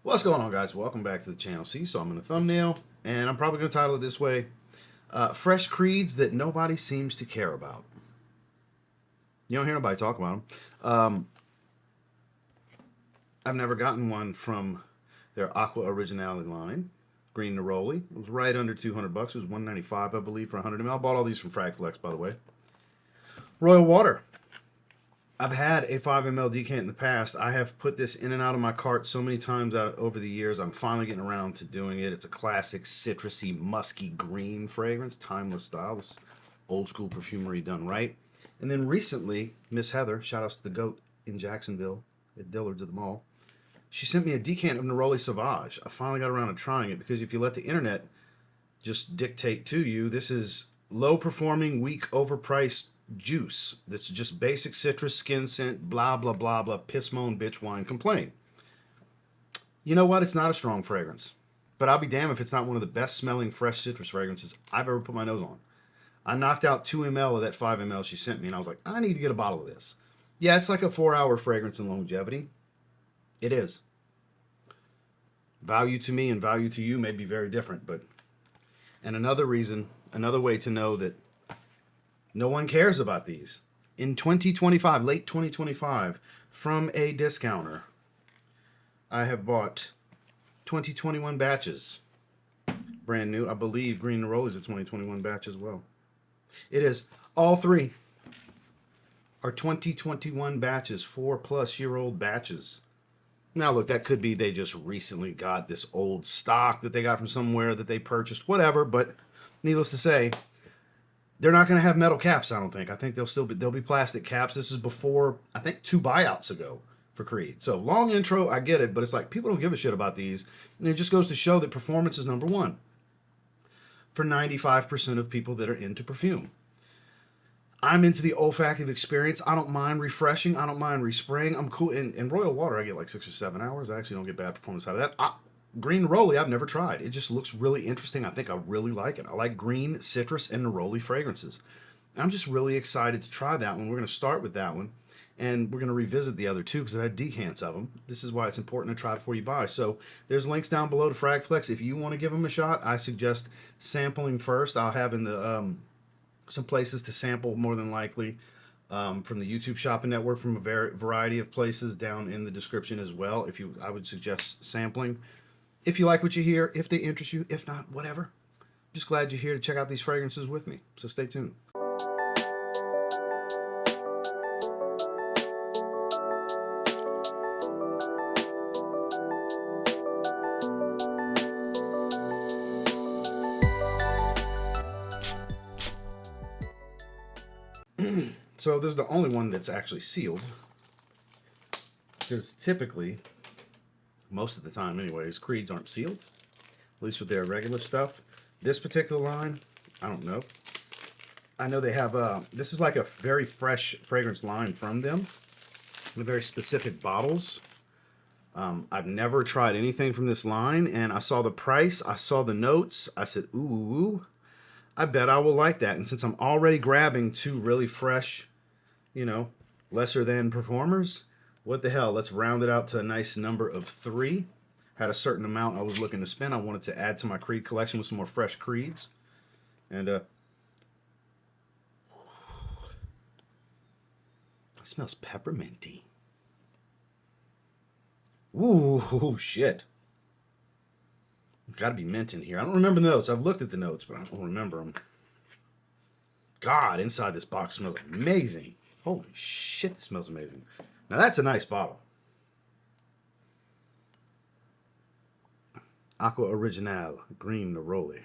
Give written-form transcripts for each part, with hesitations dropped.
What's going on, guys? Welcome back to the channel. See, so I'm in the thumbnail, and I'm probably going to title it this way. Fresh creeds that nobody seems to care about. You don't hear nobody talk about them. I've never gotten one from their Acqua Originale line. Green Neroli. It was right under 200 bucks. It was 195, I believe, for 100 ml. I bought all these from Fragflex, by the way. Royal Water. I've had a 5 ml decant in the past. I have put this in and out of my cart so many times over the years. I'm finally getting around to doing it. It's a classic citrusy, musky green fragrance, timeless style. This old school perfumery done right. And then recently, Miss Heather, shout outs to the goat in Jacksonville at Dillard's at the mall, she sent me a decant of Neroli Sauvage. I finally got around to trying it because if you let the internet just dictate to you, this is low performing, weak, overpriced juice that's just basic citrus, skin scent, blah, blah, blah, blah, piss, moan, bitch, whine, complain. You know what? It's not a strong fragrance. But I'll be damned if it's not one of the best smelling fresh citrus fragrances I've ever put my nose on. I knocked out 2 ml of that 5 ml she sent me, and I was like, I need to get a bottle of this. Yeah, it's like a 4-hour fragrance in longevity. It is. Value to me and value to you may be very different, but... And another reason, another way to know that no one cares about these. In 2025, late 2025, from a discounter, I have bought 2021 batches. Brand new. I believe Green Neroli is a 2021 batch as well. It is. All three are 2021 batches, 4+ year old batches. Now, look, that could be they just recently got this old stock that they got from somewhere that they purchased, whatever, but needless to say, they're not going to have metal caps, I don't think. I think they'll be plastic caps. This is before, I think, 2 buyouts ago for Creed. So, long intro, I get it, but it's like people don't give a shit about these. And it just goes to show that performance is number one for 95% of people that are into perfume. I'm into the olfactive experience. I don't mind refreshing. I don't mind respraying. I'm cool. In Royal Water, I get like 6 or 7 hours. I actually don't get bad performance out of that. Green Neroli, I've never tried. It just looks really interesting. I think I really like it. I like green, citrus, and Neroli fragrances. I'm just really excited to try that one. We're going to start with that one, and we're going to revisit the other two because I've had decants of them. This is why it's important to try before you buy. So there's links down below to Fragflex. If you want to give them a shot, I suggest sampling first. I'll have in the some places to sample more than likely. From the YouTube Shopping Network, from a variety of places down in the description as well. I would suggest sampling. If you like what you hear, if they interest you, if not, whatever. I'm just glad you're here to check out these fragrances with me. So stay tuned. So this is the only one that's actually sealed. Because typically, most of the time anyways, Creeds aren't sealed. At least with their regular stuff. This particular line, I don't know. I know they have, this is like a very fresh fragrance line from them. With very specific bottles. I've never tried anything from this line, and I saw the price, I saw the notes, I said, ooh, I bet I will like that. And since I'm already grabbing 2 really fresh, lesser than performers, what the hell, let's round it out to a nice number of 3. Had a certain amount I was looking to spend. I wanted to add to my Creed collection with some more fresh Creeds. And it smells pepperminty. Ooh, shit. Gotta be mint in here. I don't remember the notes. I've looked at the notes, but I don't remember them. God, inside this box smells amazing. Holy shit, this smells amazing. Now that's a nice bottle. Acqua Originale, Green Neroli.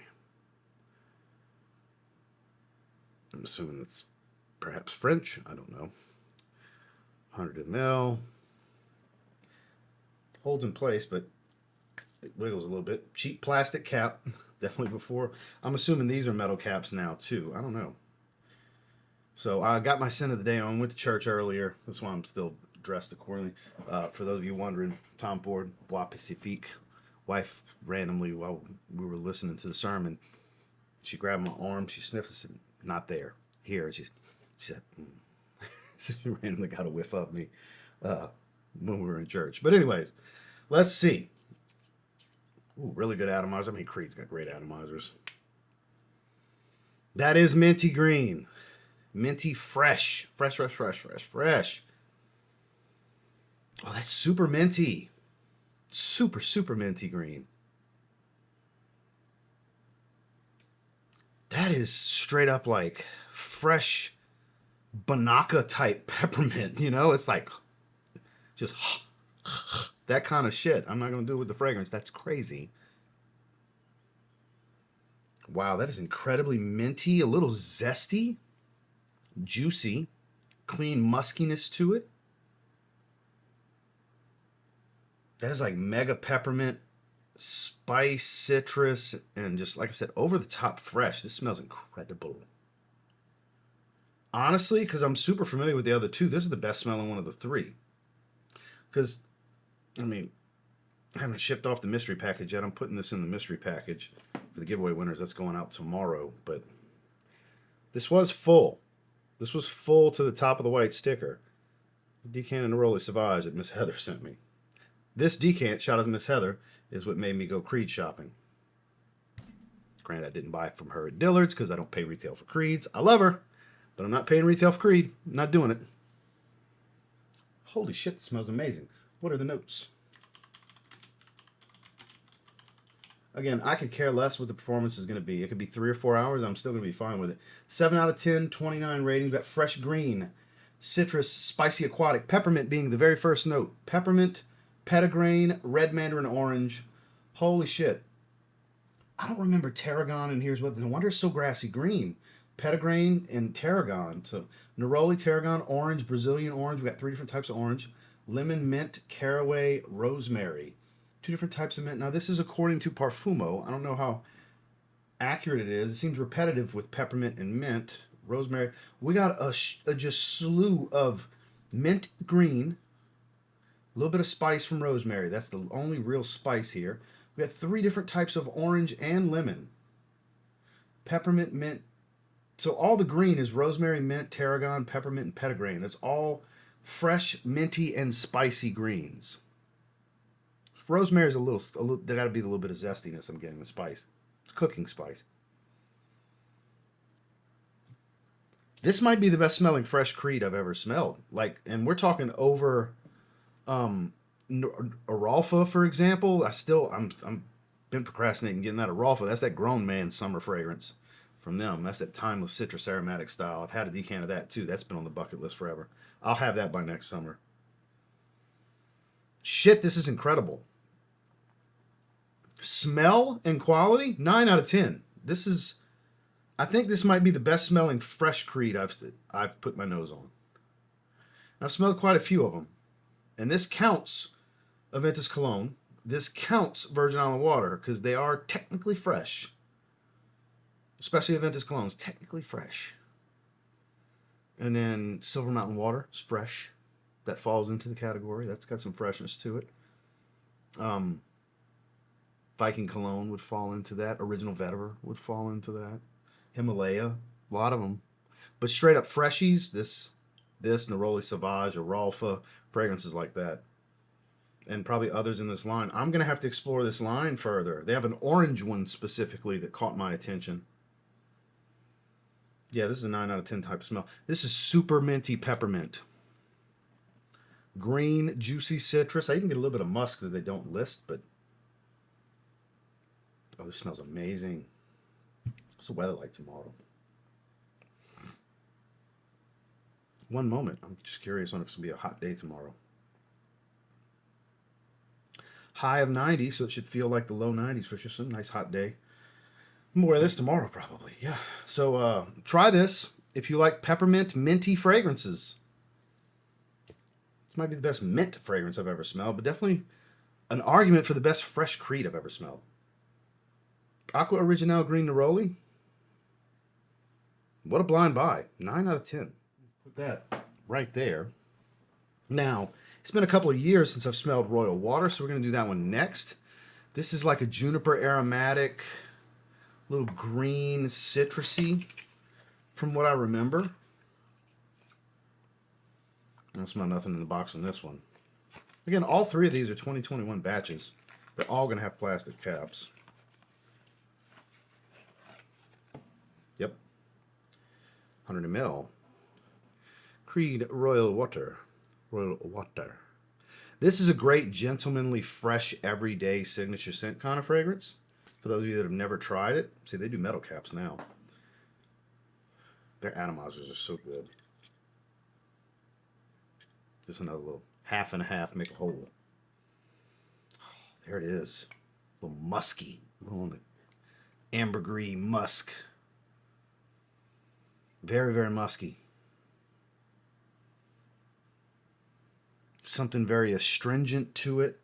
I'm assuming it's perhaps French. I don't know. 100 ml. Holds in place, but it wiggles a little bit. Cheap plastic cap. Definitely before. I'm assuming these are metal caps now, too. I don't know. So I got my scent of the day on. Went to church earlier. That's why I'm still dressed accordingly. For those of you wondering, Tom Ford, Bois Pacifique. Wife randomly, while we were listening to the sermon, she grabbed my arm. She sniffed and said, not there. Here. She said, so she randomly got a whiff of me when we were in church. But anyways, let's see. Ooh, really good atomizer. I mean, Creed's got great atomizers. That is minty green. Minty fresh. Fresh, fresh, fresh, fresh, fresh. Oh, that's super minty. Super, super minty green. That is straight up like fresh Banaka type peppermint. You know, it's like just that kind of shit. I'm not going to do it with the fragrance. That's crazy. Wow, that is incredibly minty, a little zesty, juicy, clean muskiness to it. That is like mega peppermint, spice, citrus, and just like I said, over the top fresh. This smells incredible. Honestly, because I'm super familiar with the other two, this is the best smelling one of the three. Because, I mean, I haven't shipped off the mystery package yet. I'm putting this in the mystery package for the giveaway winners. That's going out tomorrow. But this was full. This was full to the top of the white sticker. The decant of Neroli Sauvage that Miss Heather sent me. This decant, shout out to Miss Heather, is what made me go Creed shopping. Granted, I didn't buy it from her at Dillard's because I don't pay retail for Creeds. I love her, but I'm not paying retail for Creed. I'm not doing it. Holy shit, it smells amazing. What are the notes? Again, I could care less what the performance is going to be. It could be 3 or 4 hours. I'm still going to be fine with it. 7 out of 10, 29 rating. We've got fresh green, citrus, spicy aquatic, peppermint being the very first note. Peppermint, petitgrain, red mandarin orange. Holy shit. I don't remember tarragon, and here's what. No wonder it's so grassy green. Petitgrain and tarragon. So Neroli, tarragon, orange, Brazilian orange. We got 3 different types of orange. Lemon, mint, caraway, rosemary. 2 different types of mint. Now, this is according to Parfumo. I don't know how accurate it is. It seems repetitive with peppermint and mint. Rosemary. We got a just slew of mint green. A little bit of spice from rosemary. That's the only real spice here. We got 3 different types of orange and lemon. Peppermint, mint. So all the green is rosemary, mint, tarragon, peppermint, and petitgrain. That's all fresh, minty, and spicy greens. Rosemary is a little there got to be a little bit of zestiness I'm getting, the spice. It's cooking spice. This might be the best smelling fresh Creed I've ever smelled. Like, and we're talking over Aralfa, for example. I'm been procrastinating getting that Aralfa. That's that grown man summer fragrance from them. That's that timeless citrus aromatic style. I've had a decant of that too. That's been on the bucket list forever. I'll have that by next summer. Shit, this is incredible. Smell and quality, 9 out of 10. This is, I think this might be the best smelling fresh Creed I've put my nose on. I've smelled quite a few of them. And this counts Aventus Cologne. This counts Virgin Island Water because they are technically fresh. Especially Aventus Cologne is technically fresh. And then Silver Mountain Water is fresh. That falls into the category. That's got some freshness to it. Viking Cologne would fall into that. Original Vetiver would fall into that. Himalaya, a lot of them. But straight up freshies, this Neroli Sauvage, Aralfa, fragrances like that. And probably others in this line. I'm going to have to explore this line further. They have an orange one specifically that caught my attention. Yeah, this is a 9 out of 10 type of smell. This is super minty peppermint. Green, juicy citrus. I even get a little bit of musk that they don't list, but oh, this smells amazing. What's the weather like tomorrow? One moment. I'm just curious on if it's going to be a hot day tomorrow. High of 90, so it should feel like the low 90s for sure. Some nice hot day. More of this tomorrow, probably. Yeah. So try this if you like peppermint, minty fragrances. This might be the best mint fragrance I've ever smelled, but definitely an argument for the best fresh Creed I've ever smelled. Acqua Originale Green Neroli. What a blind buy. 9 out of 10. Put that right there. Now, it's been a couple of years since I've smelled Royal Water, so we're going to do that one next. This is like a juniper aromatic, little green citrusy from what I remember. I don't smell nothing in the box on this one. Again, all 3 of these are 2021 batches. They're all going to have plastic caps. Yep. 100 ml. Creed Royal Water. Royal Water. This is a great, gentlemanly, fresh, everyday signature scent kind of fragrance. For those of you that have never tried it, see, they do metal caps now. Their atomizers are so good. Just another little half and a half, make a whole. Oh, there it is. A little musky. A little ambergris musk. Very, very musky. Something very astringent to it.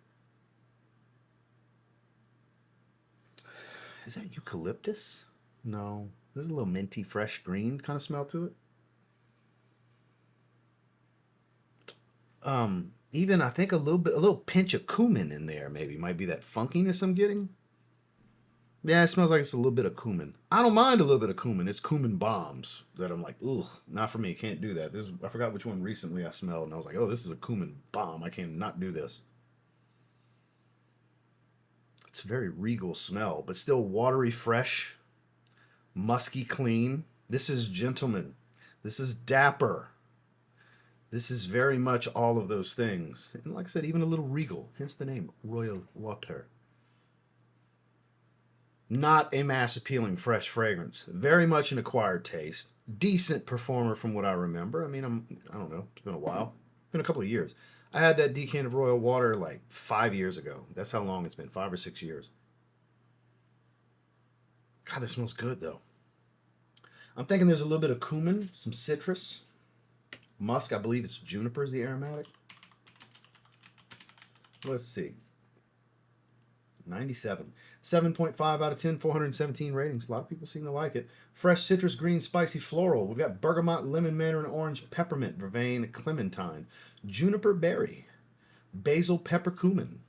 Is that eucalyptus? No. There's a little minty, fresh green kind of smell to it. Even I think a little pinch of cumin in there maybe might be that funkiness I'm getting. Yeah, it smells like it's a little bit of cumin. I don't mind a little bit of cumin. It's cumin bombs that I'm like, ugh, not for me. Can't do that. I forgot which one recently I smelled, and I was like, oh, this is a cumin bomb. I cannot do this. It's a very regal smell, but still watery, fresh, musky, clean. This is gentleman. This is dapper. This is very much all of those things. And like I said, even a little regal, hence the name, Royal Water. Not a mass appealing fresh fragrance. Very much an acquired taste. Decent performer from what I remember. I mean, I don't know. It's been a while. It's been a couple of years. I had that decanted Royal Water like 5 years ago. That's how long it's been. 5 or 6 years. God, this smells good though. I'm thinking there's a little bit of cumin, some citrus. Musk, I believe it's juniper is the aromatic. Let's see. 97. 7.5 out of 10, 417 ratings. A lot of people seem to like it. Fresh citrus, green, spicy, floral. We've got bergamot, lemon, mandarin, orange, peppermint, vervain, clementine, juniper berry, basil, pepper, cumin.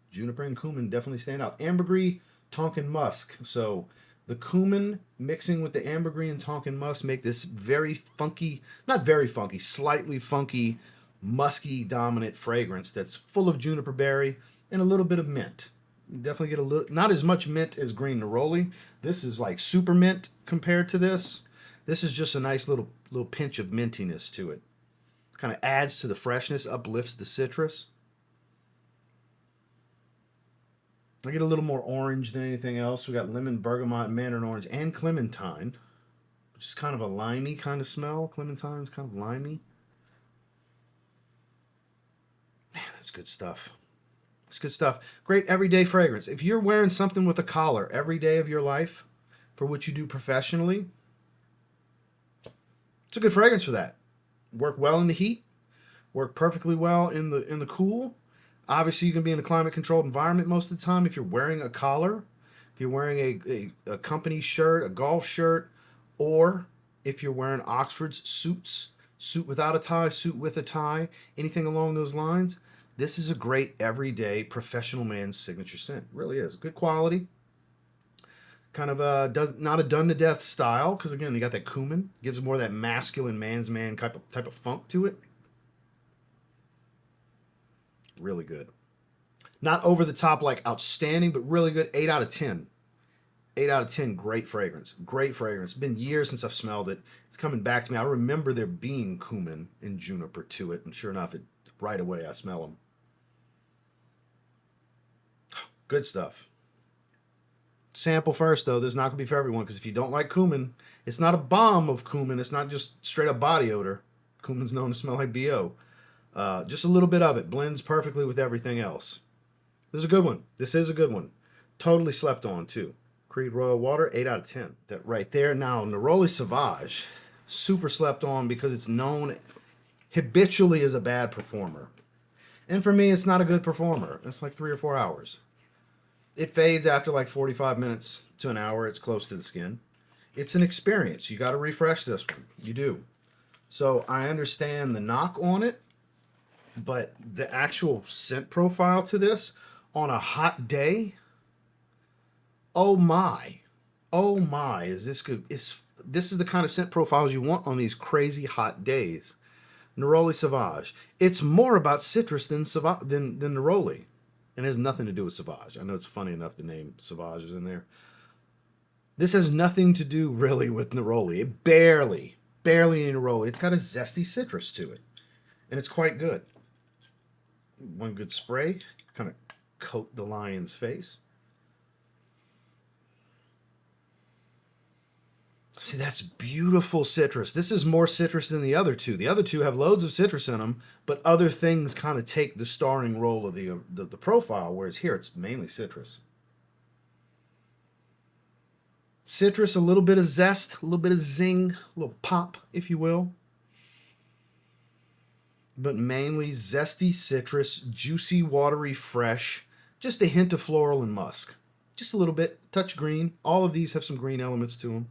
Juniper and cumin definitely stand out. Ambergris, Tonkin musk. So the cumin mixing with the ambergris and Tonkin musk make this very funky, not very funky, slightly funky, musky dominant fragrance that's full of juniper berry and a little bit of mint. You definitely get a little, not as much mint as green neroli. This is like super mint compared to this. This is just a nice little pinch of mintiness to it. Kind of adds to the freshness, uplifts the citrus. I get a little more orange than anything else. We got lemon, bergamot, mandarin orange, and clementine, which is kind of a limey kind of smell. Clementine's kind of limey. Man, that's good stuff. It's good stuff. Great everyday fragrance. If you're wearing something with a collar every day of your life for what you do professionally, it's a good fragrance for that. Work well in the heat. Work perfectly well in the cool. Obviously, you can be in a climate-controlled environment most of the time if you're wearing a collar, if you're wearing a company shirt, a golf shirt, or if you're wearing Oxford's suits, suit without a tie, suit with a tie, anything along those lines. This is a great everyday professional man's signature scent. It really is. Good quality. Kind of not a done-to-death style, because again, you got that cumin. Gives more of that masculine man's man type of funk to it. Really good. Not over the top, like outstanding, but really good. 8 out of 10. 8 out of 10. Great fragrance. Great fragrance. It's been years since I've smelled it. It's coming back to me. I remember there being cumin and juniper to it, and sure enough, right away I smell them. Good stuff. Sample first, though. This is not going to be for everyone, because if you don't like cumin, it's not a bomb of cumin. It's not just straight up body odor. Cumin's known to smell like BO. Just a little bit of it. Blends perfectly with everything else. This is a good one. This is a good one. Totally slept on, too. Creed Royal Water, 8 out of 10. That right there. Now, Neroli Sauvage, super slept on because it's known habitually as a bad performer. And for me, it's not a good performer. It's like 3 or 4 hours. It fades after like 45 minutes to an hour. It's close to the skin. It's an experience. You got to refresh this one. You do. So I understand the knock on it. But the actual scent profile to this on a hot day, oh my, is this good? This is the kind of scent profiles you want on these crazy hot days. Neroli Sauvage. It's more about citrus than Neroli. And it has nothing to do with Sauvage. I know it's funny enough the name Sauvage is in there. This has nothing to do really with Neroli. It barely any Neroli. It's got a zesty citrus to it. And it's quite good. One good spray, kind of coat the lion's face. See, that's beautiful citrus. This is more citrus than the other two. The other two have loads of citrus in them, but other things kind of take the starring role of the profile, whereas here it's mainly citrus. Citrus, a little bit of zest, a little bit of zing, a little pop, if you will. But mainly zesty citrus, juicy, watery, fresh, just a hint of floral and musk. Just a little bit, touch green. All of these have some green elements to them.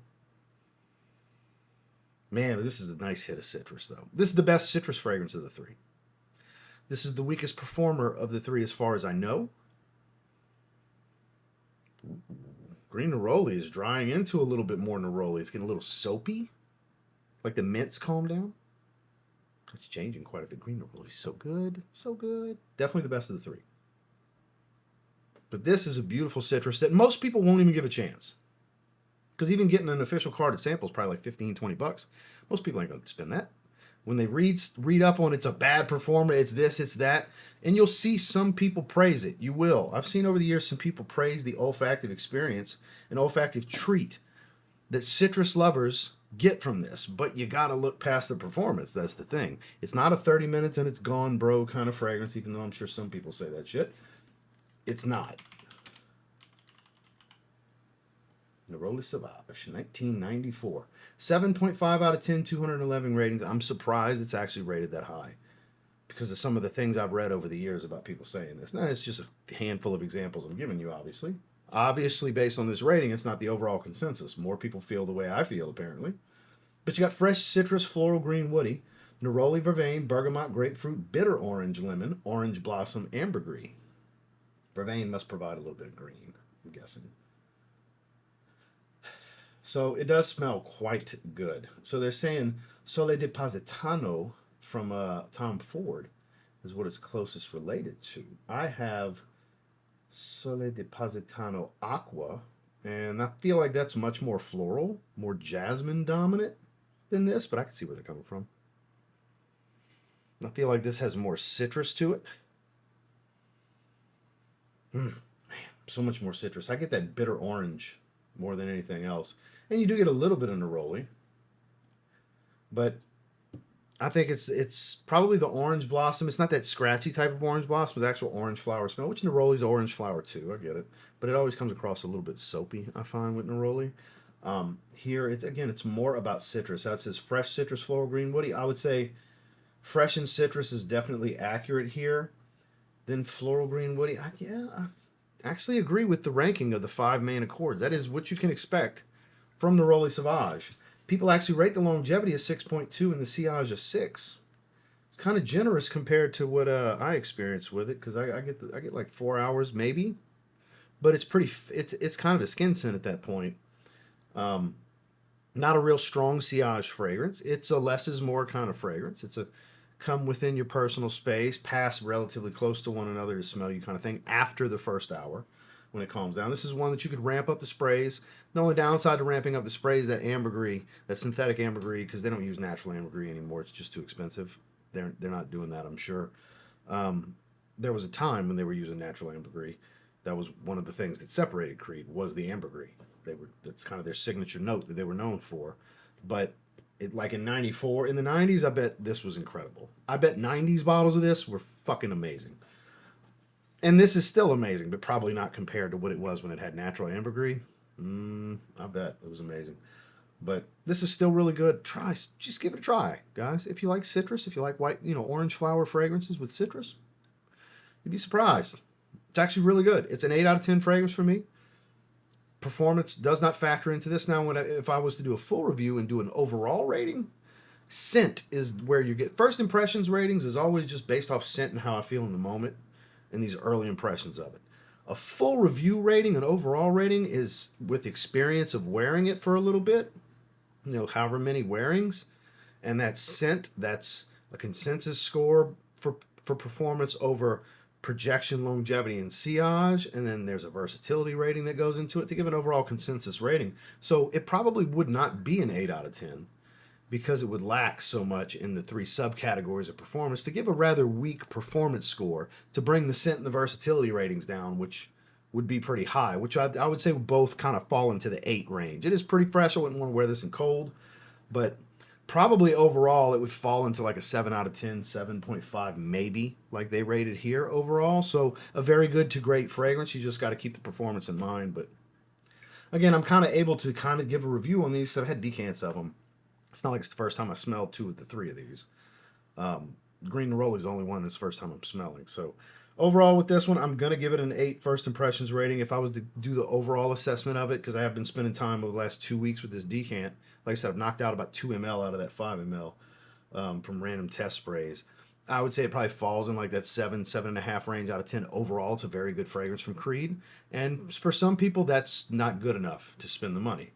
Man, this is a nice hit of citrus, though. This is the best citrus fragrance of the three. This is the weakest performer of the three as far as I know. Green Neroli is drying into a little bit more Neroli. It's getting a little soapy. Like the mints calm down. It's changing quite a bit. Green Neroli is so good. So good. Definitely the best of the three. But this is a beautiful citrus that most people won't even give a chance. Because even getting an official card at sample is probably like $15-20. Most people ain't going to spend that. When they read up on it's a bad performer, it's this, it's that, and you'll see some people praise it. You will. I've seen over the years some people praise the olfactive experience, an olfactive treat that citrus lovers get from this. But you got to look past the performance. That's the thing. It's not a 30 minutes and it's gone, bro, kind of fragrance, even though I'm sure some people say that shit. It's not. Neroli Sauvage, 1994. 7.5 out of 10, 211 ratings. I'm surprised it's actually rated that high because of some of the things I've read over the years about people saying this. Now, it's just a handful of examples I'm giving you, obviously. Obviously, based on this rating, it's not the overall consensus. More people feel the way I feel, apparently. But you got fresh citrus, floral, green, woody, Neroli, vervain, bergamot, grapefruit, bitter orange, lemon, orange blossom, ambergris. Vervain must provide a little bit of green, I'm guessing. So it does smell quite good. So they're saying Sole di Positano from Tom Ford is what it's closest related to. I have Sole di Positano Acqua, and I feel like that's much more floral, more jasmine dominant than this, but I can see where they're coming from. I feel like this has more citrus to it. Man, so much more citrus. I get that bitter orange more than anything else. And you do get a little bit of Neroli. But I think it's probably the orange blossom. It's not that scratchy type of orange blossom. It's actual orange flower smell, which Neroli's orange flower too. I get it. But it always comes across a little bit soapy, I find, with Neroli. Here, it's more about citrus. That says fresh citrus, floral, green, woody. I would say fresh and citrus is definitely accurate here. Then floral, green, woody. I actually agree with the ranking of the 5 main accords. That is what you can expect from Neroli Sauvage. People actually rate the longevity as 6.2 and the sillage as 6. It's kind of generous compared to what I experienced with it because I get like 4 hours maybe, but it's kind of a skin scent at that point. Not a real strong sillage fragrance. It's a less is more kind of fragrance. It's a come within your personal space, pass relatively close to one another to smell you kind of thing after the first hour when it calms down. This is one that you could ramp up the sprays. The only downside to ramping up the sprays is that ambergris, that synthetic ambergris, because they don't use natural ambergris anymore. It's just too expensive. They're not doing that, I'm sure. There was a time when they were using natural ambergris. That was one of the things that separated Creed was the ambergris. That's kind of their signature note that they were known for. But like in 94, in the 90s, I bet this was incredible. I bet 90s bottles of this were fucking amazing. And this is still amazing, but probably not compared to what it was when it had natural ambergris. I bet it was amazing. But this is still really good. Just give it a try, guys. If you like citrus, if you like white, orange flower fragrances with citrus, you'd be surprised. It's actually really good. It's an 8 out of 10 fragrance for me. Performance does not factor into this. Now, if I was to do a full review and do an overall rating, scent is where you get first impressions ratings is always just based off scent and how I feel in the moment and these early impressions of it. A full review rating, an overall rating, is with experience of wearing it for a little bit, however many wearings, and that scent, that's a consensus score for performance over projection, longevity, and sillage, and then there's a versatility rating that goes into it to give an overall consensus rating. So it probably would not be an 8 out of 10 because it would lack so much in the 3 subcategories of performance to give a rather weak performance score to bring the scent and the versatility ratings down, which would be pretty high, which I would say would both kind of fall into the 8 range. It is pretty fresh. I wouldn't want to wear this in cold, but probably overall it would fall into like a 7 out of 10, 7.5 maybe, like they rated here overall. So a very good to great fragrance. You just got to keep the performance in mind. But again, I'm kind of able to kind of give a review on these. So I've had decants of them. It's not like it's the first time I smelled 2 of the 3 of these. Green Neroli is the only one that's the first time I'm smelling. So overall with this one, I'm going to give it an 8 first impressions rating. If I was to do the overall assessment of it, because I have been spending time over the last 2 weeks with this decant. Like I said, I've knocked out about 2 ml out of that 5 ml from random test sprays. I would say it probably falls in like that 7.5 range out of 10 overall. It's a very good fragrance from Creed. And for some people, that's not good enough to spend the money.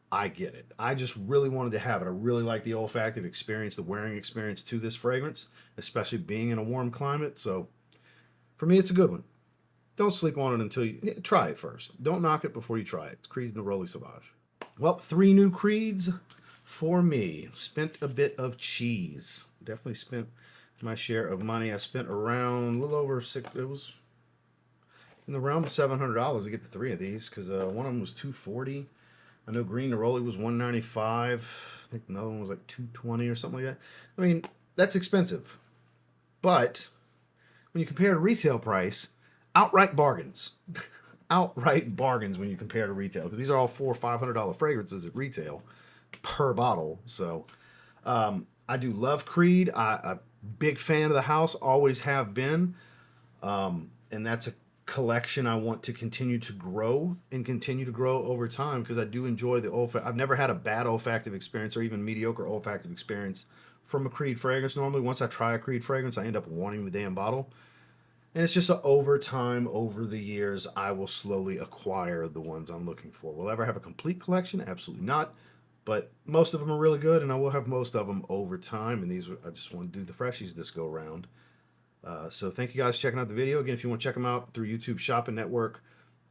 I get it. I just really wanted to have it. I really like the olfactive experience, the wearing experience to this fragrance, especially being in a warm climate. So for me, it's a good one. Don't sleep on it until you try it first. Don't knock it before you try it. It's Creed Neroli Sauvage. Well, 3 new Creeds for me. Spent a bit of cheese. Definitely spent my share of money. I spent around a little over 6. It was in the realm of $700 to get the 3 of these because one of them was $240. I know Green Neroli was $195. I think another one was like $220 or something like that. I mean, that's expensive. But when you compare to retail price, outright bargains. Outright bargains when you compare to retail. Because these are all $400 or $500 fragrances at retail per bottle. So I do love Creed. I'm a big fan of the house. Always have been. And that's a collection I want to continue to grow and continue to grow over time because I do enjoy the olfactive. I've never had a bad olfactive experience or even mediocre olfactive experience from a Creed fragrance. Normally, once I try a Creed fragrance, I end up wanting the damn bottle. And it's just over time, over the years, I will slowly acquire the ones I'm looking for. Will I ever have a complete collection? Absolutely not. But most of them are really good, and I will have most of them over time. And these, I just want to do the freshies this go round. So thank you guys for checking out the video. Again, if you want to check them out through YouTube Shopping Network,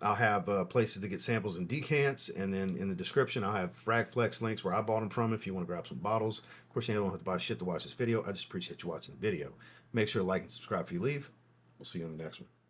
I'll have places to get samples and decants. And then in the description, I'll have FragFlex links where I bought them from if you want to grab some bottles. Of course, you don't have to buy shit to watch this video. I just appreciate you watching the video. Make sure to like and subscribe if you leave. We'll see you on the next one.